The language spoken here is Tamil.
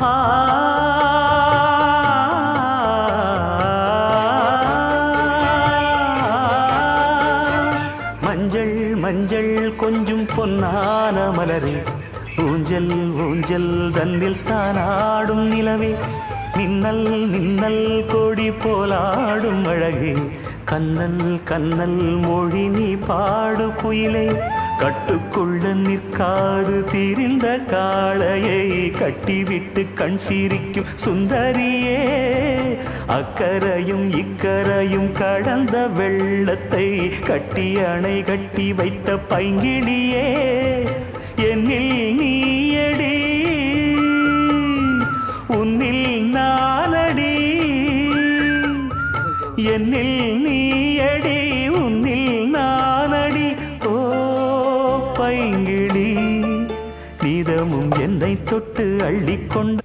ஆ மஞ்சள் மஞ்சள் கொஞ்சம் பொன்னான மலரே ஊஞ்சல் ஊஞ்சல் தன்னில் தானாடும் நிலவே மின்னல் மின்னல் கொடி போலாடும் அழகே கண்ணல் கண்ணல் மொழி நீ பாடு குயிலே கட்டுக்குள்ள நிற்காது தீரிந்த காளையை கட்டிவிட்டு கண் சிரிக்கும் சுந்தரியே அக்கரையும் இக்கரையும் கடந்த வெள்ளத்தை கட்டி அணை கட்டி வைத்த பைங்கிளியே என்னில் நீயடி உன்னில் நானடி என்னில் நீயடி உன்னில் நானடி ஓ பைங்கிளி நீதமும் என்னை தொட்டு அள்ளிக்கொண்ட